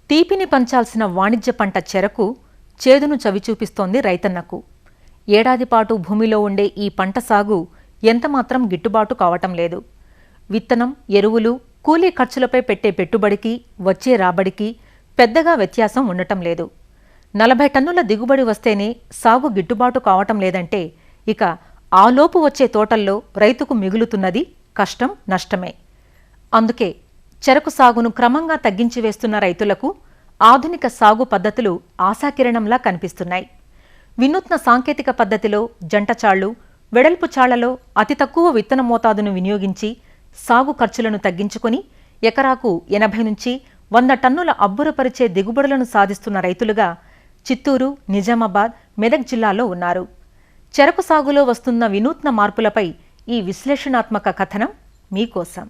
తీపిని పంచాల్సిన వాణిజ్య పంట చెరకు చేదును చవిచూపిస్తోంది రైతన్నకు. ఏడాదిపాటు భూమిలో ఉండే ఈ పంట సాగు ఎంతమాత్రం గిట్టుబాటు కావటం లేదు. విత్తనం, ఎరువులు, కూలీ ఖర్చులపై పెట్టే పెట్టుబడికి వచ్చే రాబడికి పెద్దగా వ్యత్యాసం ఉండటం లేదు. 40 టన్నుల దిగుబడి వస్తేనే సాగు గిట్టుబాటు కావటం లేదంటే ఇక ఆలోపు వచ్చే తోటల్లో రైతుకు మిగులుతున్నది కష్టం, నష్టమే. అందుకే చెరకు సాగును క్రమంగా తగ్గించి వేస్తున్న రైతులకు ఆధునిక సాగు పద్ధతులు ఆశాకిరణంలా కనిపిస్తున్నాయి. వినూత్న సాంకేతిక పద్ధతిలో జంటచాళ్లు, వెడల్పు చాళ్లలో అతి తక్కువ విత్తన మోతాదును వినియోగించి సాగు ఖర్చులను తగ్గించుకుని ఎకరాకు 80 నుంచి 100 టన్నుల అబ్బురపరిచే దిగుబడులను సాధిస్తున్న రైతులుగా చిత్తూరు, నిజామాబాద్, మెదక్ జిల్లాలో ఉన్నారు. చెరకు సాగులో వస్తున్న వినూత్న మార్పులపై ఈ విశ్లేషణాత్మక కథనం మీకోసం.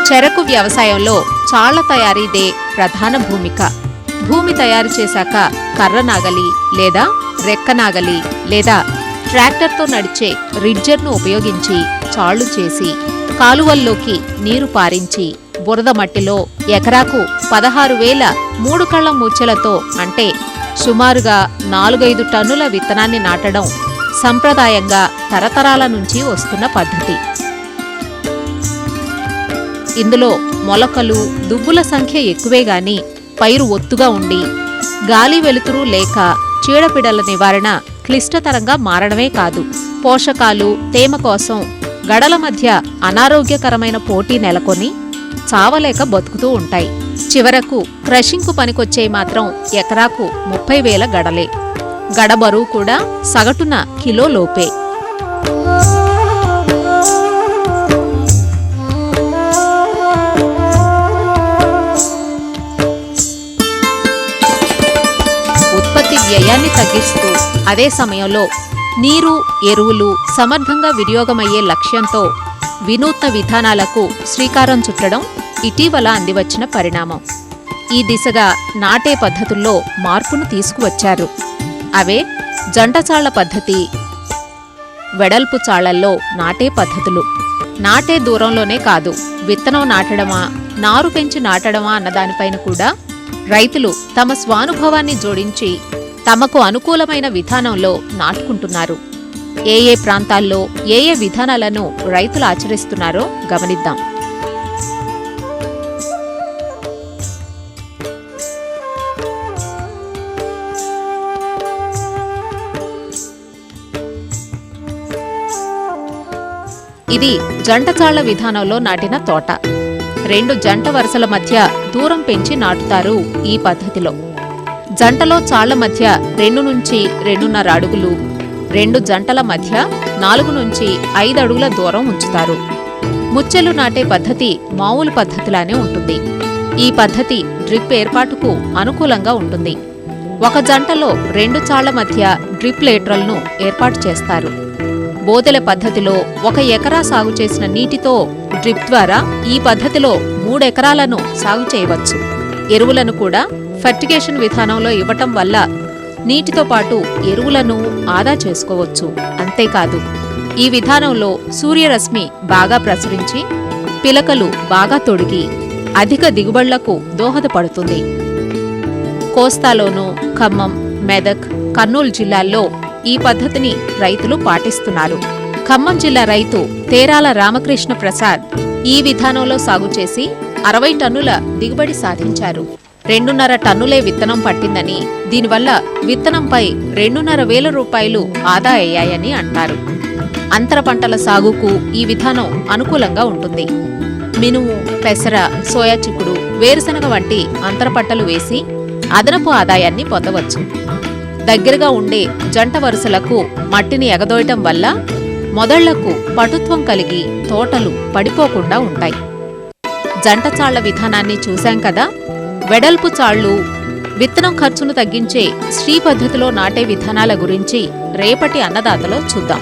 చెరకు వ్యవసాయంలో చాళ్ల తయారీదే ప్రధాన భూమిక. భూమి తయారు చేశాక కర్రనాగలి లేదా రెక్కనాగలి లేదా ట్రాక్టర్తో నడిచే రిడ్జర్ను ఉపయోగించి చాళ్లు చేసి కాలువల్లోకి నీరు పారించి బురద మట్టిలో ఎకరాకు 16,000 3 కళ్ల మూచెలతో అంటే సుమారుగా 4-5 టన్నుల విత్తనాన్ని నాటడం సంప్రదాయంగా తరతరాల నుంచి వస్తున్న పద్ధతి. ఇందులో మొలకలు, దుబ్బుల సంఖ్య ఎక్కువేగాని పైరు ఒత్తుగా ఉండి గాలి వెలుతురు లేక చీడపీడల నివారణ క్లిష్టతరంగా మారడమే కాదు, పోషకాలు, తేమ కోసం గడల మధ్య అనారోగ్యకరమైన పోటీ నెలకొని చావలేక బతుకుతూ ఉంటాయి. చివరకు క్రషింగ్కు పనికొచ్చే మాత్రం ఎకరాకు 30,000 గడలే. గడ బరువు కూడా సగటున కిలో లోపే. వ్యయాన్ని తగ్గిస్తూ అదే సమయంలో నీరు, ఎరువులు సమర్థంగా వినియోగమయ్యే లక్ష్యంతో వినూత్న విధానాలకు శ్రీకారం చుట్టడం ఇటీవల అందివచ్చిన పరిణామం. ఈ దిశగా నాటే పద్ధతుల్లో మార్పును తీసుకువచ్చారు. అవే జంటచాళ్ల పద్ధతి, వెడల్పు చాళ్లల్లో నాటే పద్ధతులు. నాటే దూరంలోనే కాదు, విత్తనం నాటడమా, నారు పెంచి నాటడమా అన్నదానిపైన కూడా రైతులు తమ స్వానుభవాన్ని జోడించి తమకు అనుకూలమైన విధానంలో నాటుకుంటున్నారు. ఏ ప్రాంతాల్లో ఏ విధానాలను రైతులు ఆచరిస్తున్నారో గమనిద్దాం. ఇది జంటచాళ్ల విధానంలో నాటిన తోట. 2 జంట వరుసల మధ్య దూరం పెంచి నాటుతారు ఈ పద్ధతిలో. జంటలో చాళ్ల మధ్య 2 నుంచి 2.5 అడుగులు, 2 జంటల మధ్య 4 నుంచి 5 అడుగుల దూరం ఉంచుతారు. ముచ్చెలు నాటే పద్ధతి మామూలు పద్ధతిలానే ఉంటుంది. ఈ పద్ధతి డ్రిప్ ఏర్పాటుకు అనుకూలంగా ఉంటుంది. ఒక జంటలో 2 చాళ్ల మధ్య డ్రిప్ లేటరల్ను ఏర్పాటు చేస్తారు. బోదెల పద్ధతిలో 1 ఎకరా సాగు చేసిన నీటితో డ్రిప్ ద్వారా ఈ పద్ధతిలో 3 ఎకరాలను సాగు చేయవచ్చు. ఎరువులను కూడా ఫర్టిగేషన్ విధానంలో ఇవ్వటం వల్ల నీటితో పాటు ఎరువులను ఆదా చేసుకోవచ్చు. అంతేకాదు, ఈ విధానంలో సూర్యరశ్మి బాగా ప్రసరించి పిలకలు బాగా తొడిగి అధిక దిగుబడులకు దోహదపడుతుంది. కోస్తాలోనూ ఖమ్మం, మెదక్, కర్నూలు జిల్లాల్లో ఈ పద్ధతిని రైతులు పాటిస్తున్నారు. ఖమ్మం జిల్లా రైతు తేరాల రామకృష్ణ ప్రసాద్ ఈ విధానంలో సాగు చేసి 60 టన్నుల దిగుబడి సాధించారు. 2.5 టన్నులే విత్తనం పట్టిందని, దీనివల్ల విత్తనంపై 2,500 రూపాయలు ఆదా అయ్యాయని అంటారు. అంతర పంటల సాగుకు ఈ విధానం అనుకూలంగా ఉంటుంది. మినుము, పెసర, సోయా చిక్కుడు, వేరుశనగ వంటి అంతర పంటలు వేసి అదనపు ఆదాయాన్ని పొందవచ్చు. దగ్గరగా ఉండే జంట వరుసలకు మట్టిని ఎగదోయటం వల్ల మొదళ్లకు పటుత్వం కలిగి తోటలు పడిపోకుండా ఉంటాయి. జంటచాళ్ల విధానాన్ని చూశాం కదా. వెడల్పు చాళ్లు, విత్తనం ఖర్చును తగ్గించే శ్రీ పద్ధతిలో నాటే విధానాల గురించి రేపటి అన్నదాతలో చూద్దాం.